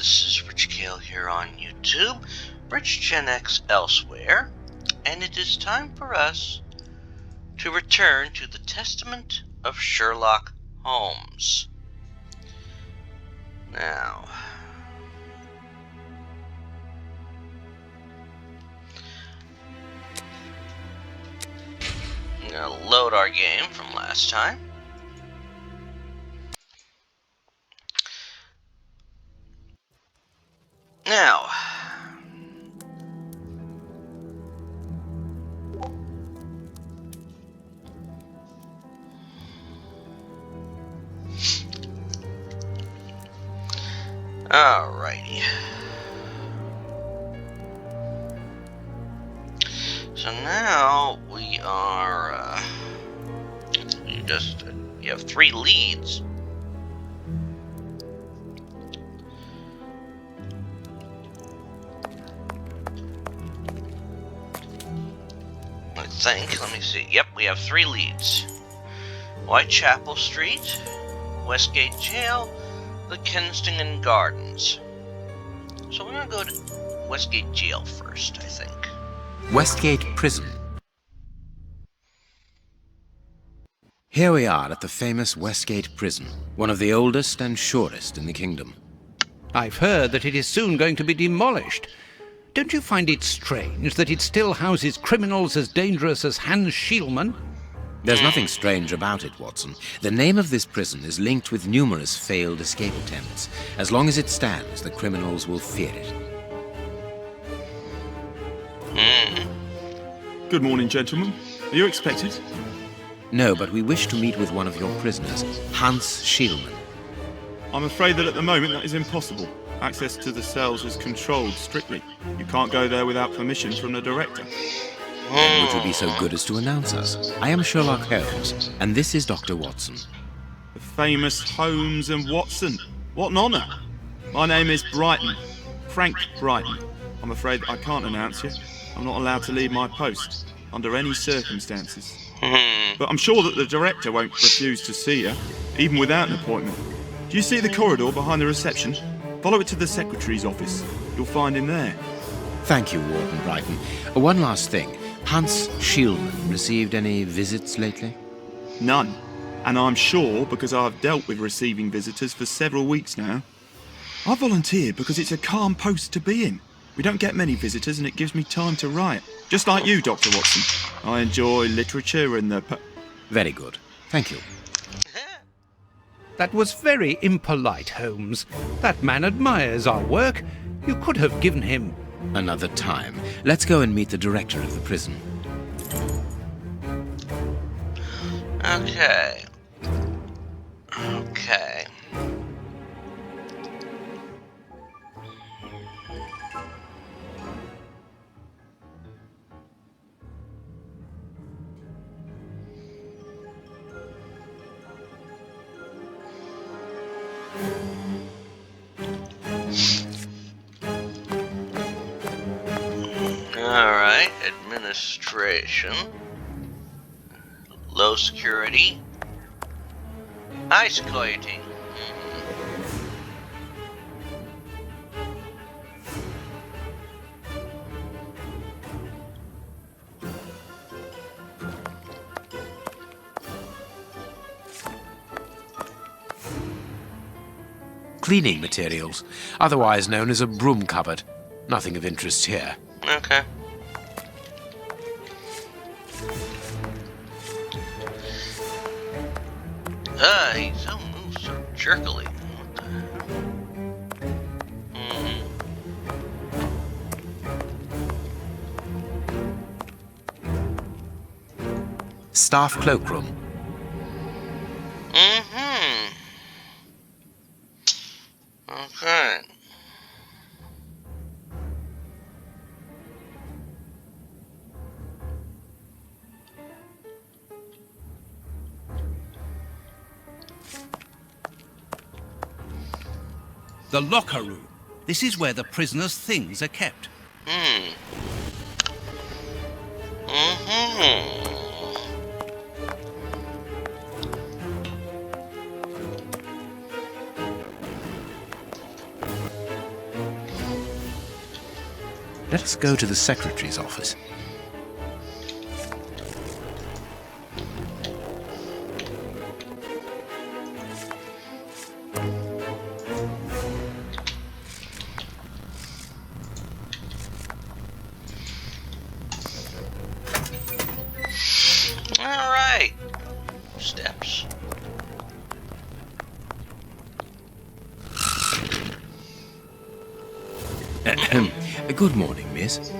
this is Rich Kale here on YouTube, Rich Gen X elsewhere, and it is time for us to return to the Testament of Sherlock Holmes. Now, I'm going to load our game from last time. Now, alrighty. So now we are, you have 3 leads. Let me see. Yep, we have 3 leads. Whitechapel Street, Westgate Jail, the Kensington Gardens. So we're gonna go to Westgate Jail first, I think. Westgate Prison. Here we are at the famous Westgate Prison, one of the oldest and shortest in the kingdom. I've heard that it is soon going to be demolished. Don't you find it strange that it still houses criminals as dangerous as Hans Schielmann? There's nothing strange about it, Watson. The name of this prison is linked with numerous failed escape attempts. As long as it stands, the criminals will fear it. Good morning, gentlemen. Are you expected? No, but we wish to meet with one of your prisoners, Hans Schielmann. I'm afraid that at the moment that is impossible. Access to the cells is controlled strictly. You can't go there without permission from the director. Would you be so good as to announce us? I am Sherlock Holmes, and this is Dr. Watson. The famous Holmes and Watson. What an honour. My name is Brighton. Frank Brighton. I'm afraid I can't announce you. I'm not allowed to leave my post, under any circumstances. But I'm sure that the director won't refuse to see you, even without an appointment. Do you see the corridor behind the reception? Follow it to the secretary's office. You'll find him there. Thank you, Warden Brighton. One last thing. Hans Schielmann received any visits lately? None. And I'm sure because I've dealt with receiving visitors for several weeks now. I volunteered because it's a calm post to be in. We don't get many visitors and it gives me time to write. Just like you, Dr. Watson. I enjoy literature and the... Very good. Thank you. That was very impolite, Holmes. That man admires our work. You could have given him... Another time. Let's go and meet the director of the prison. Okay. Alright, administration. Low security. High security. Cleaning materials, otherwise known as a broom cupboard. Nothing of interest here. Okay. He so moves so jerkily. What the hell? Staff cloakroom. Okay. The locker room. This is where the prisoner's things are kept. Let us go to the secretary's office. All right. Steps. Good morning, miss.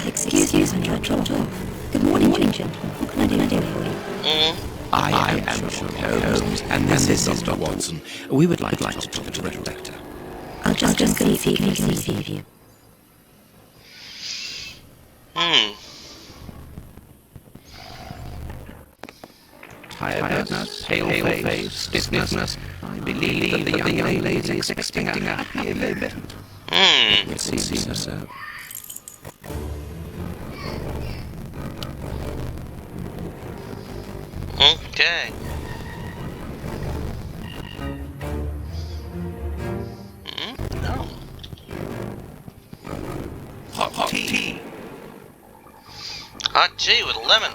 Excuse me, I dropped off. Good morning, gentlemen. What can I do for you? I am Sherlock Holmes, and this is Dr. Watson. We would like to talk to the director. I'll just see if he can receive you. Tiredness, pale face, stiffness. I believe that the young lady is expecting a happy event. It seems so. Okay. No. Hot tea. Hot tea with lemon.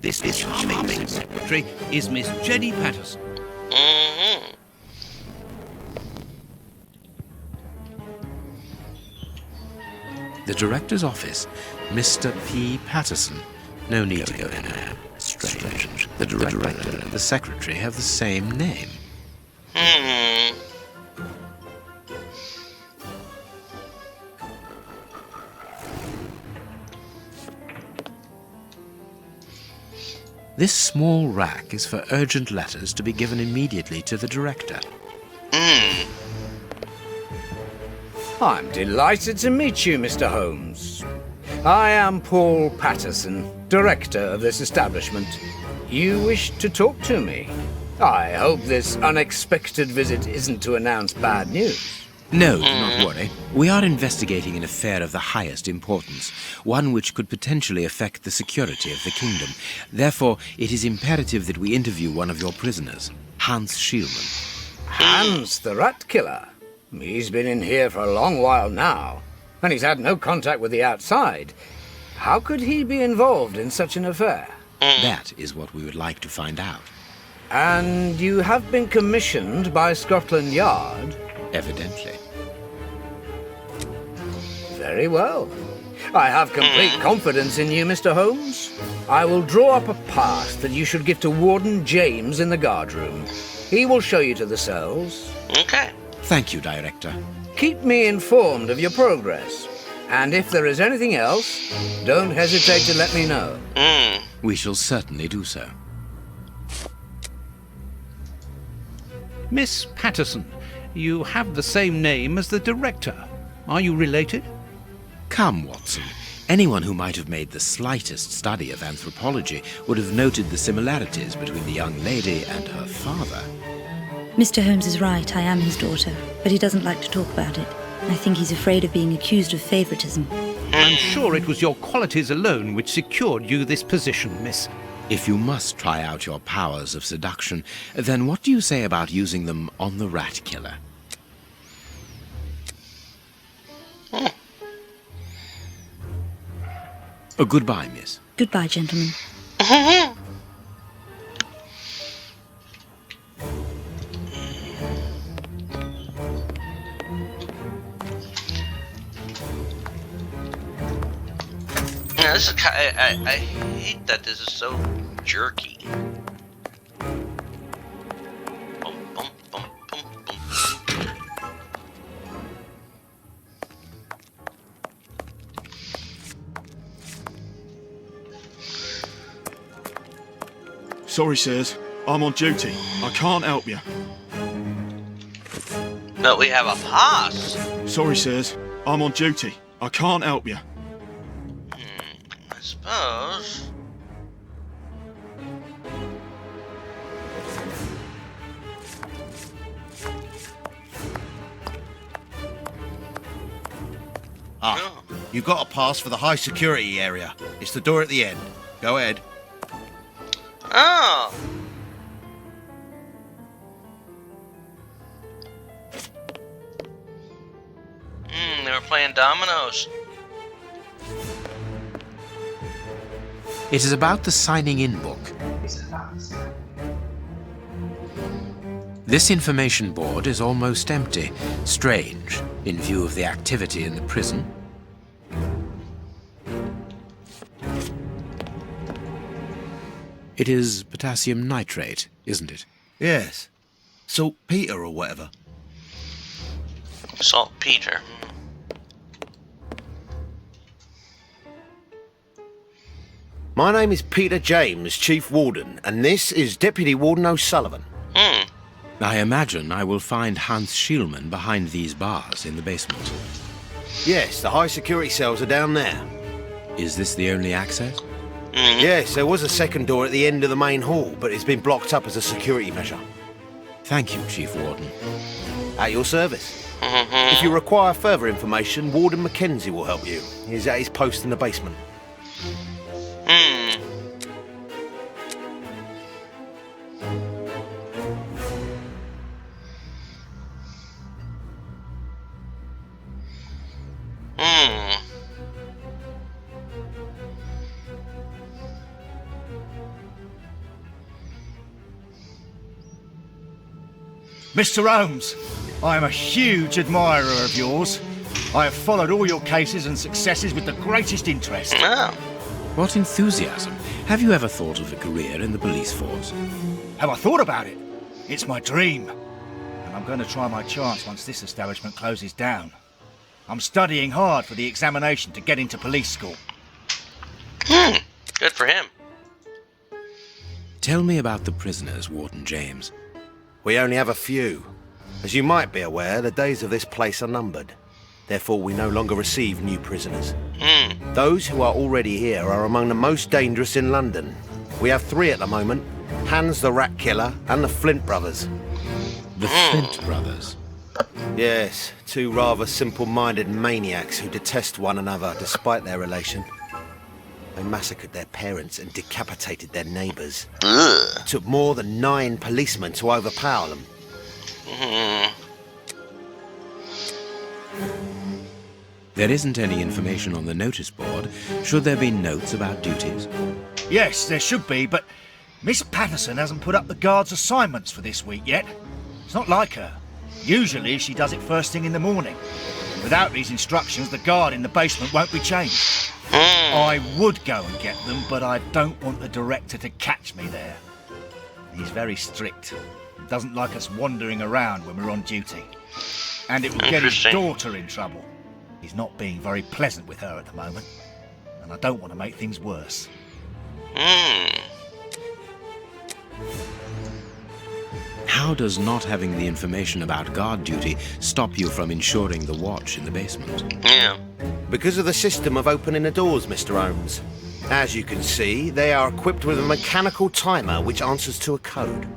This charming secretary is Miss Jenny Patterson. The director's office, Mr. P. Patterson. No need to go in there. Strange. The director and the secretary have the same name. This small rack is for urgent letters to be given immediately to the director. I'm delighted to meet you, Mr. Holmes. I am Paul Patterson, director of this establishment. You wish to talk to me? I hope this unexpected visit isn't to announce bad news. No, do not worry. We are investigating an affair of the highest importance, one which could potentially affect the security of the kingdom. Therefore, it is imperative that we interview one of your prisoners, Hans Schielmann. Hans, the rat killer. He's been in here for a long while now, and he's had no contact with the outside. How could he be involved in such an affair? That is what we would like to find out. And you have been commissioned by Scotland Yard? Evidently. Very well. I have complete confidence in you, Mr. Holmes. I will draw up a pass that you should give to Warden James in the guardroom. He will show you to the cells. Okay. Thank you, Director. Keep me informed of your progress. And if there is anything else, don't hesitate to let me know. We shall certainly do so. Miss Patterson, you have the same name as the director. Are you related? Come, Watson. Anyone who might have made the slightest study of anthropology would have noted the similarities between the young lady and her father. Mr. Holmes is right, I am his daughter, but he doesn't like to talk about it. I think he's afraid of being accused of favoritism. I'm sure it was your qualities alone which secured you this position, miss. If you must try out your powers of seduction, then what do you say about using them on the rat killer? Goodbye, miss. Goodbye, gentlemen. Yeah, this is I hate that this is so jerky. Bum, bum, bum, bum, bum. Sorry, sirs. I'm on duty. I can't help you. No, we have a pass. Sorry, sirs. I'm on duty. I can't help you. I suppose. Ah, Oh. You've got a pass for the high security area. It's the door at the end. Go ahead. Oh! They were playing dominoes. It is about the signing-in book. This information board is almost empty. Strange, in view of the activity in the prison. It is potassium nitrate, isn't it? Yes. Saltpeter or whatever. Saltpeter. My name is Peter James, Chief Warden, and this is Deputy Warden O'Sullivan. I imagine I will find Hans Schielmann behind these bars in the basement. Yes, the high security cells are down there. Is this the only access? Yes, there was a second door at the end of the main hall, but it's been blocked up as a security measure. Thank you, Chief Warden. At your service. If you require further information, Warden Mackenzie will help you. He's at his post in the basement. Mr. Holmes, I am a huge admirer of yours. I have followed all your cases and successes with the greatest interest. Oh. What enthusiasm. Have you ever thought of a career in the police force? Have I thought about it? It's my dream. And I'm going to try my chance once this establishment closes down. I'm studying hard for the examination to get into police school. Good for him. Tell me about the prisoners, Warden James. We only have a few. As you might be aware, the days of this place are numbered. Therefore, we no longer receive new prisoners. Those who are already here are among the most dangerous in London. We have 3 at the moment. Hans the Rat Killer and the Flint Brothers. The Flint brothers. Yes, 2 rather simple-minded maniacs who detest one another despite their relation. They massacred their parents and decapitated their neighbours. It took more than 9 policemen to overpower them. There isn't any information on the notice board. Should there be notes about duties? Yes, there should be, but Miss Patterson hasn't put up the guards' assignments for this week yet. It's not like her. Usually she does it first thing in the morning. Without these instructions, the guard in the basement won't be changed. I would go and get them, but I don't want the director to catch me there. He's very strict. He doesn't like us wandering around when we're on duty. And it would get his daughter in trouble. He's not being very pleasant with her at the moment, and I don't want to make things worse. How does not having the information about guard duty stop you from ensuring the watch in the basement? Yeah. Because of the system of opening the doors, Mr. Holmes. As you can see, they are equipped with a mechanical timer which answers to a code.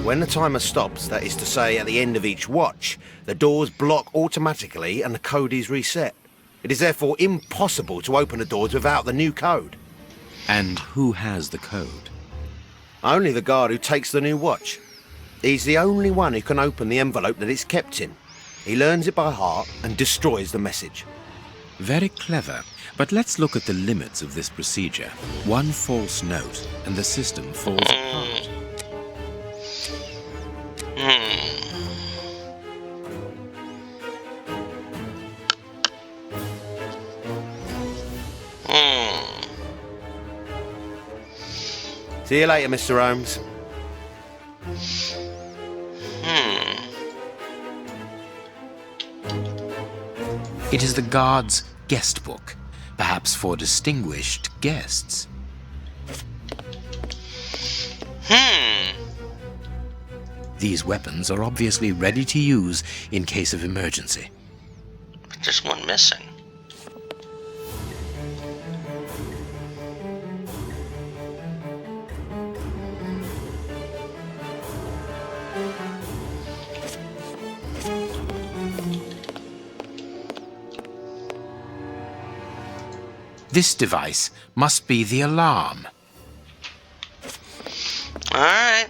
When the timer stops, that is to say at the end of each watch, the doors block automatically and the code is reset. It is therefore impossible to open the doors without the new code. And who has the code? Only the guard who takes the new watch. He's the only one who can open the envelope that it's kept in. He learns it by heart and destroys the message. Very clever. But let's look at the limits of this procedure. One false note, and the system falls apart. See you later, Mr. Holmes. It is the guard's guest book, perhaps for distinguished guests. These weapons are obviously ready to use in case of emergency. Just one missing. This device must be the alarm. All right.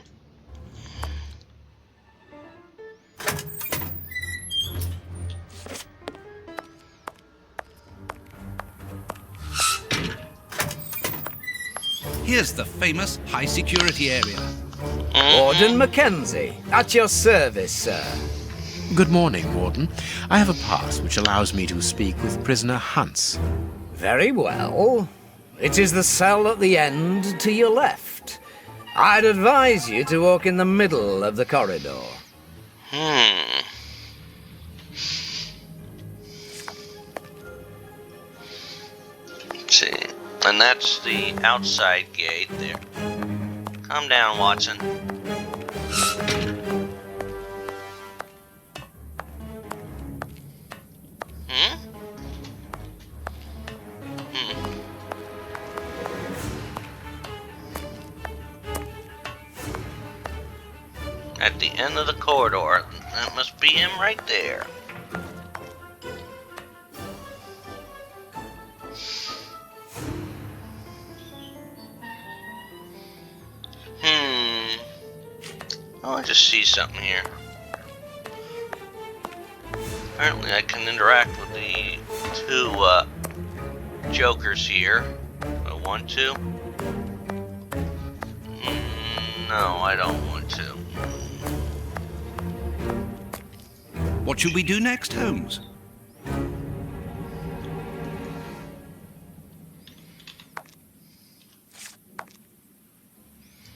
Here's the famous high-security area. Warden Mackenzie, at your service, sir. Good morning, Warden. I have a pass which allows me to speak with prisoner Hunts. Very well. It is the cell at the end to your left. I'd advise you to walk in the middle of the corridor. Let's see. And that's the outside gate there. Calm down, Watson. At the end of the corridor. That must be him right there. Oh, I just see something here. Apparently I can interact with the two jokers here. I want to. No, I don't want to. What should we do next, Holmes?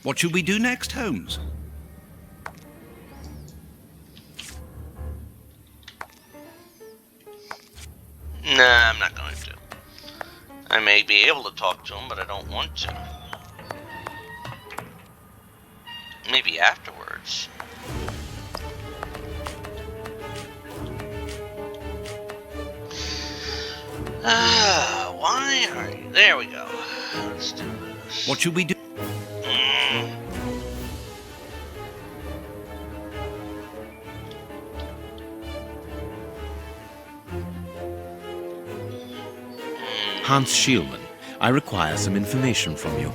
What should we do next, Holmes? Nah, I'm not going to. I may be able to talk to him, but I don't want to. Maybe afterwards. Why are you? There we go. Let's do this. What should we do? Hans Schielman, I require some information from you.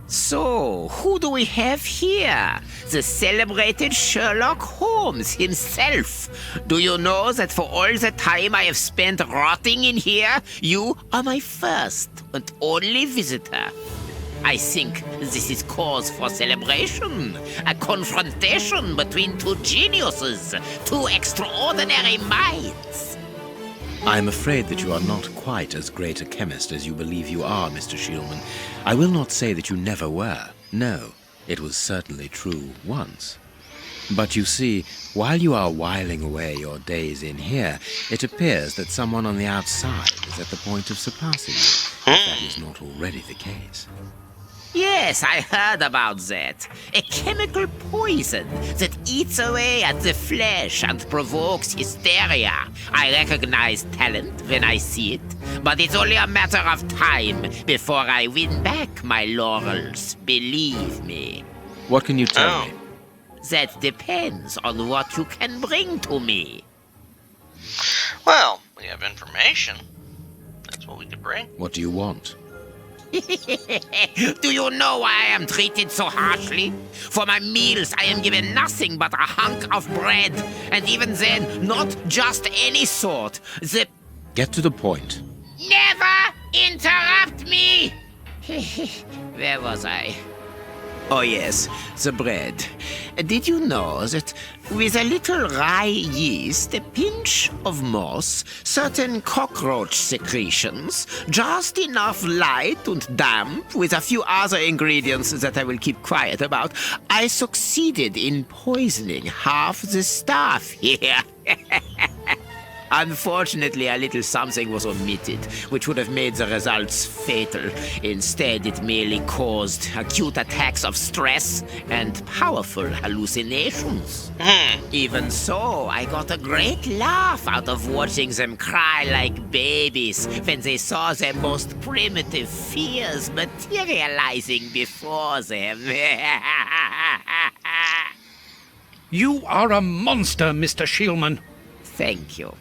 So, who do we have here? The celebrated Sherlock Holmes himself. Do you know that for all the time I have spent rotting in here, you are my first and only visitor? I think this is cause for celebration. A confrontation between two geniuses, two extraordinary minds. I am afraid that you are not quite as great a chemist as you believe you are, Mr. Schielman. I will not say that you never were. No, it was certainly true once. But you see, while you are whiling away your days in here, it appears that someone on the outside is at the point of surpassing you, if that is not already the case. Yes, I heard about that. A chemical poison that eats away at the flesh and provokes hysteria. I recognize talent when I see it, but it's only a matter of time before I win back my laurels, believe me. What can you tell me? That depends on what you can bring to me. Well, we have information. That's what we could bring. What do you want? Do you know why I am treated so harshly? For my meals, I am given nothing but a hunk of bread, and even then, not just any sort. Get to the point. Never interrupt me! Where was I? Oh yes, the bread. Did you know that with a little rye yeast, a pinch of moss, certain cockroach secretions, just enough light and damp, with a few other ingredients that I will keep quiet about, I succeeded in poisoning half the staff here. Unfortunately, a little something was omitted, which would have made the results fatal. Instead, it merely caused acute attacks of stress and powerful hallucinations. Even so, I got a great laugh out of watching them cry like babies when they saw their most primitive fears materializing before them. You are a monster, Mr. Schielman. Thank you.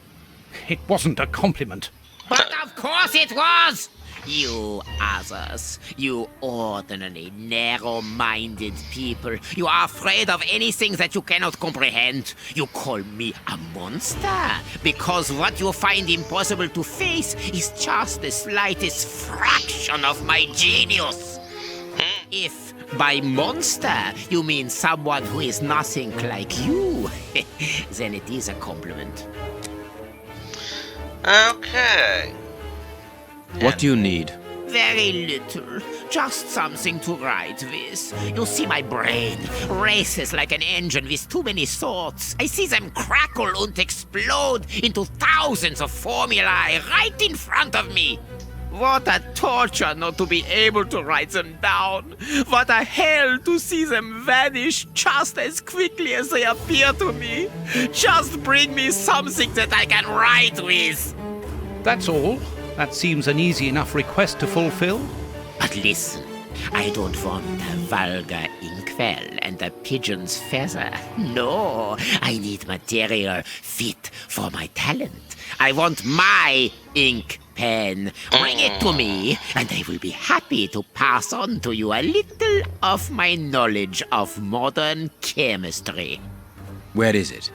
It wasn't a compliment. But of course it was! You others, you ordinary, narrow-minded people, you are afraid of anything that you cannot comprehend. You call me a monster because what you find impossible to face is just the slightest fraction of my genius. If by monster you mean someone who is nothing like you, then it is a compliment. Okay. What do you need? Very little. Just something to write with. You see, my brain races like an engine with too many thoughts. I see them crackle and explode into thousands of formulae right in front of me. What a torture not to be able to write them down. What a hell to see them vanish just as quickly as they appear to me. Just bring me something that I can write with. That's all. That seems an easy enough request to fulfill. But listen, I don't want a vulgar inkwell and a pigeon's feather. No, I need material fit for my talent. I want my ink pen. Bring it to me, and I will be happy to pass on to you a little of my knowledge of modern chemistry. Where is it?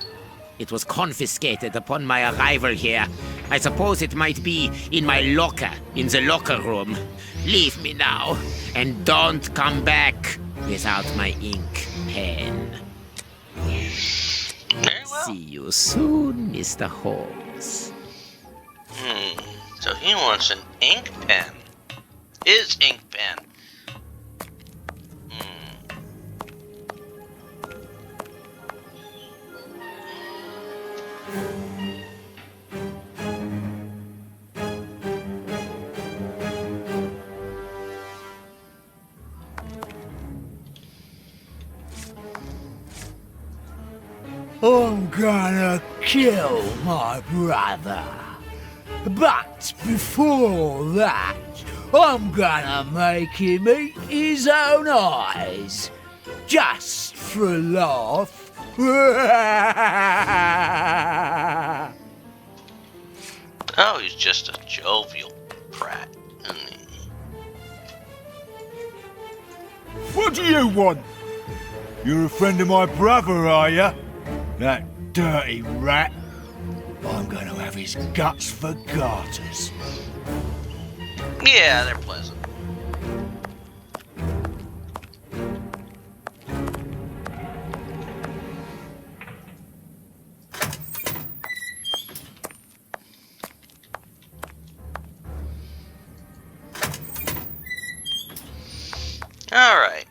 It was confiscated upon my arrival here. I suppose it might be in my locker, in the locker room. Leave me now, and don't come back without my ink pen. Very well. See you soon, Mr. Holmes. So he wants an ink pen. His ink pen. I'm gonna kill my brother. But before that, I'm gonna make him eat his own eyes. Just for a laugh. Oh, he's just a jovial brat, isn't he? What do you want? You're a friend of my brother, are you? That dirty rat. I'm going to have his guts for garters. Yeah, they're pleasant. All right.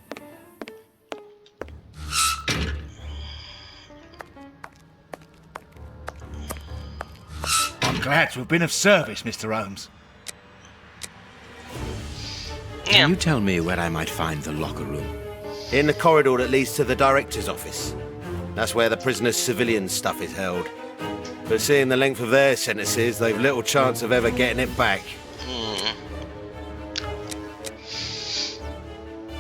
I'm glad to have been of service, Mr. Holmes. Can you tell me where I might find the locker room? In the corridor that leads to the director's office. That's where the prisoners' civilian stuff is held. But seeing the length of their sentences, they've little chance of ever getting it back.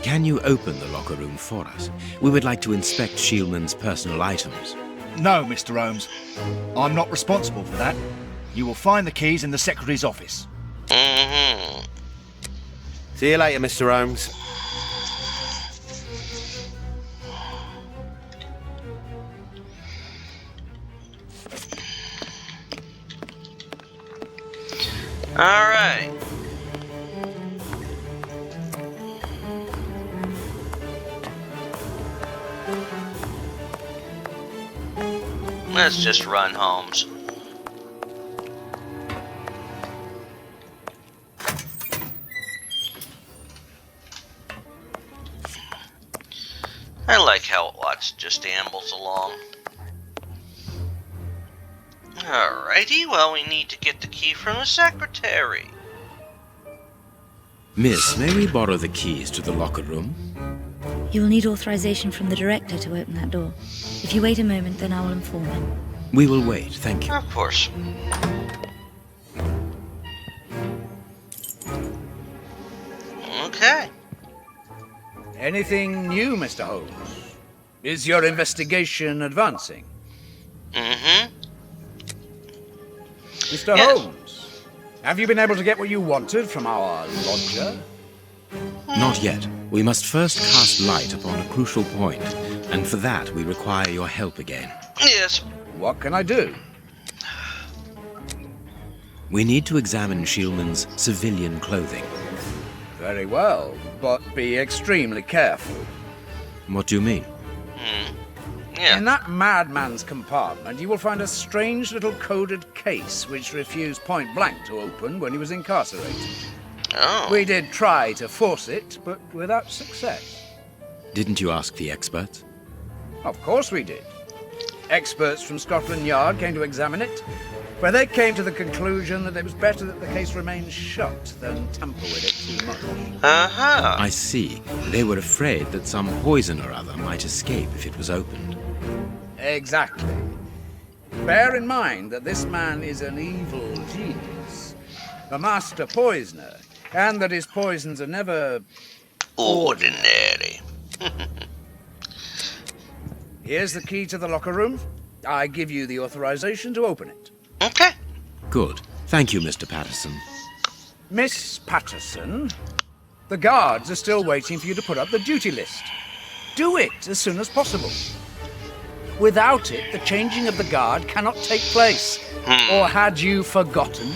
Can you open the locker room for us? We would like to inspect Shieldman's personal items. No, Mr. Holmes. I'm not responsible for that. You will find the keys in the secretary's office. See you later, Mr. Holmes. All right. Let's just run, Holmes. I like how Watts just ambles along. Alrighty, well, we need to get the key from the secretary. Miss, may we borrow the keys to the locker room? You will need authorization from the director to open that door. If you wait a moment, then I will inform him. We will wait, thank you. Of course. Okay. Anything new, Mr. Holmes? Is your investigation advancing? Mr. Yes. Holmes, have you been able to get what you wanted from our lodger? Not yet. We must first cast light upon a crucial point, and for that we require your help again. Yes. What can I do? We need to examine Shielman's civilian clothing. Very well, but be extremely careful. What do you mean? Yeah. In that madman's compartment, you will find a strange little coded case which refused point blank to open when he was incarcerated. Oh. We did try to force it, but without success. Didn't you ask the experts? Of course we did. Experts from Scotland Yard came to examine it, where they came to the conclusion that it was better that the case remained shut than tamper with it too much. Uh-huh. I see. They were afraid that some poison or other might escape if it was opened. Exactly. Bear in mind that this man is an evil genius, a master poisoner, and that his poisons are never Ordinary. Here's the key to the locker room. I give you the authorization to open it. Okay. Good. Thank you, Mr. Patterson. Miss Patterson, the guards are still waiting for you to put up the duty list. Do it as soon as possible. Without it, the changing of the guard cannot take place. Or had you forgotten?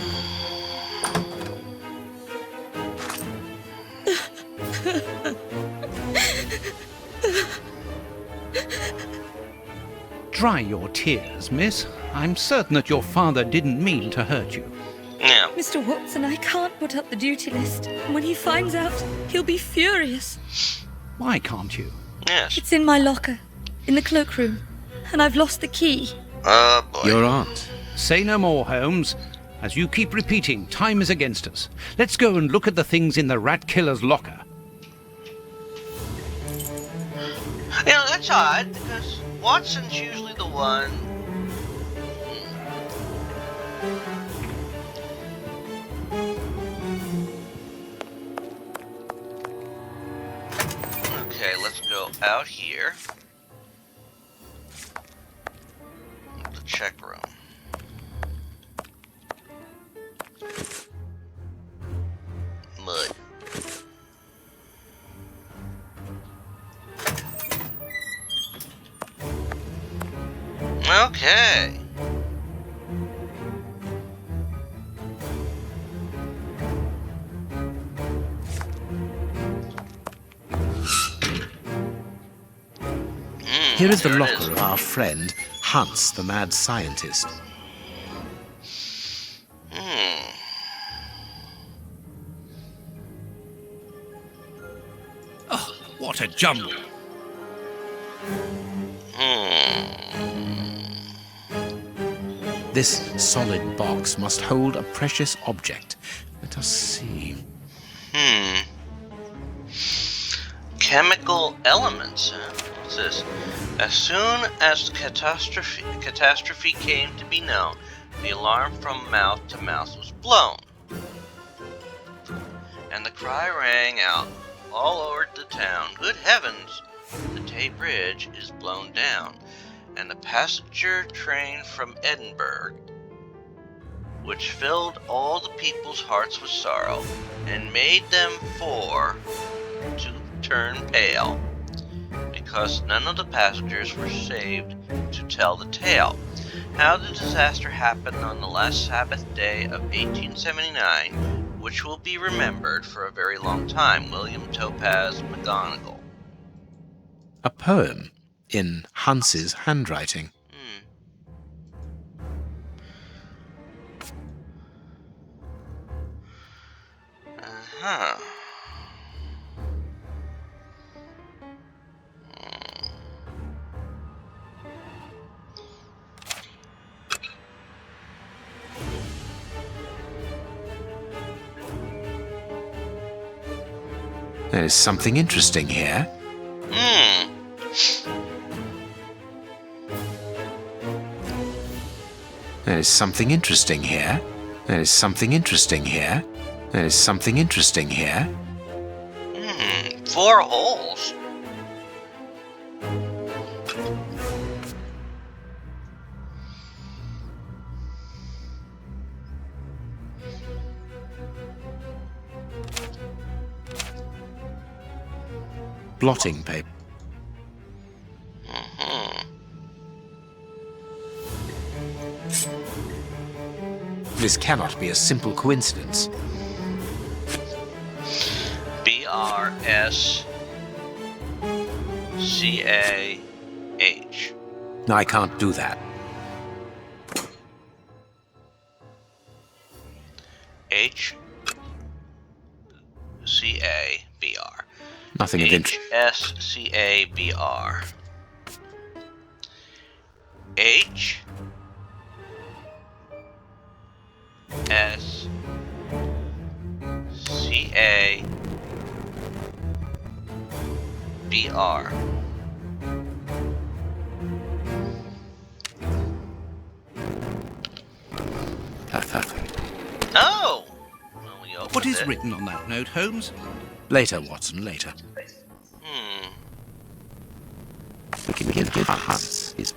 Dry your tears, miss. I'm certain that your father didn't mean to hurt you. Yeah. Mr. Watson, I can't put up the duty list. And when he finds out, he'll be furious. Why can't you? Yes. It's in my locker, in the cloakroom, and I've lost the key. Oh, boy. Your aunt. Say no more, Holmes. As you keep repeating, time is against us. Let's go and look at the things in the rat killer's locker. You know, that's odd, because Watson's usually the one. Okay, let's go out here. The check room. Mud. Okay. Here is the there it locker is. of our friend, Hans, the mad scientist. Oh, what a jumble. This solid box must hold a precious object. Let us see. Chemical elements, huh? What's this? As soon as catastrophe came to be known, the alarm from mouth to mouth was blown. And the cry rang out all over the town. Good heavens! The Tay Bridge is blown down, and the passenger train from Edinburgh, which filled all the people's hearts with sorrow, and made them to turn pale, because none of the passengers were saved to tell the tale. How the disaster happened on the last Sabbath day of 1879, which will be remembered for a very long time. William Topaz McGonagall. A poem in Hans's handwriting. Uh-huh. There is something interesting here. There is something interesting here. There is something interesting here. There is something interesting here. 4 holes. blotting paper. This cannot be a simple coincidence. BRSCAH. I can't do that. HCABR. Nothing of interest. HSCABR. HSCABR. Oh! Well, we opened What is it. written on that note, Holmes? Later, Watson, later. We can give Hans his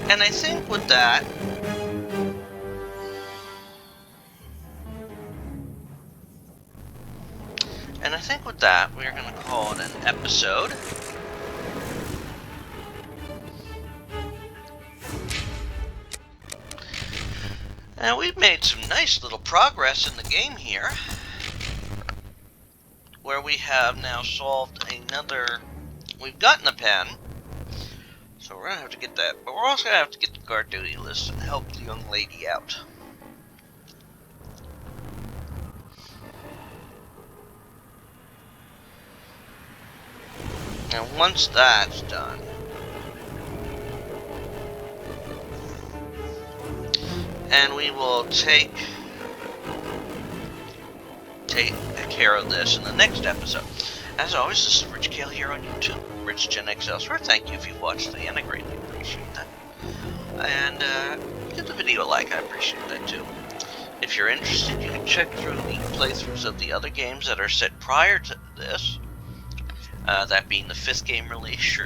And I think with that, we're going to call it an episode. And we've made some nice little progress in the game here, where we have now solved another. We've gotten a pen, so we're gonna have to get that. But we're also gonna have to get the guard duty list and help the young lady out. And once that's done, and we will take care of this in the next episode. As always, this is Rich Kale here on YouTube, Rich Gen X elsewhere. Thank you if you've watched the end, I greatly appreciate that. And give the video a like, I appreciate that too. If you're interested, you can check through the playthroughs of the other games that are set prior to this. That being the 5th game release,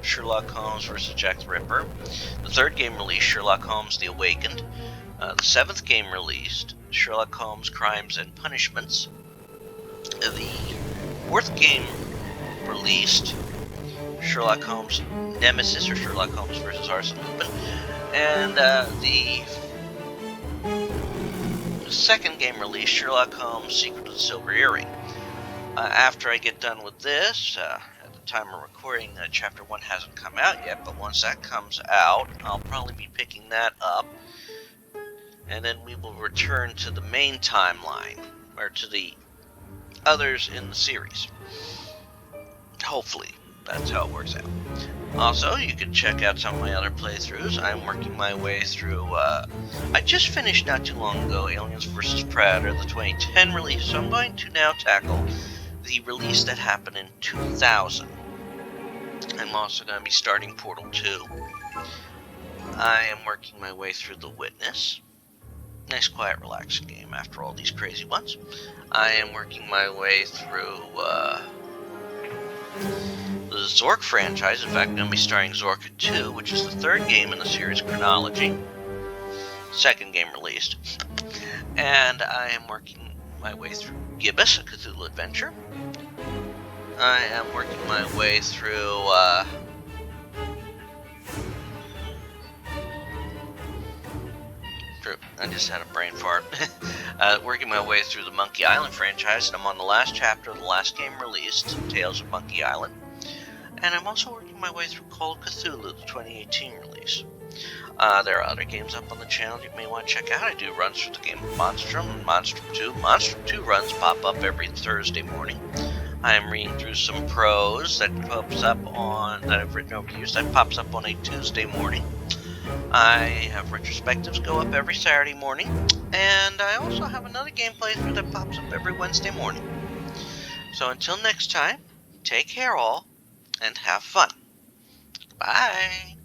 Sherlock Holmes vs. Jack the Ripper. The 3rd game release, Sherlock Holmes The Awakened. The 7th game released, Sherlock Holmes Crimes and Punishments. The 4th game released, Sherlock Holmes Nemesis, or Sherlock Holmes vs. Arsene Lupin. And the 2nd game released, Sherlock Holmes Secret of the Silver Earring. After I get done with this, at the time of recording, Chapter 1 hasn't come out yet, but once that comes out, I'll probably be picking that up. And then we will return to the main timeline, or to the others in the series. Hopefully, that's how it works out. Also, you can check out some of my other playthroughs. I'm working my way through, I just finished not too long ago, Aliens vs. Predator, the 2010 release, so I'm going to now tackle the release that happened in 2000. I'm also going to be starting Portal 2. I am working my way through The Witness. Nice, quiet, relaxing game after all these crazy ones. I am working my way through the Zork franchise. In fact, I'm going to be starting Zorka 2, which is the 3rd game in the series chronology. 2nd game released. And I am working my way through Gibbous, a Cthulhu adventure. I am working my way through I just had a brain fart. Working my way through the Monkey Island franchise, and I'm on the last chapter of the last game released, Tales of Monkey Island. And I'm also working my way through Call of Cthulhu, the 2018 release. There are other games up on the channel you may want to check out. I do runs for the game of Monstrum and Monstrum 2. Monstrum 2 runs pop up every Thursday morning. I am reading through some prose that pops up on, that I've written over the years, that pops up on a Tuesday morning. I have retrospectives go up every Saturday morning, and I also have another game playthrough that pops up every Wednesday morning. So until next time, take care all, and have fun. Bye!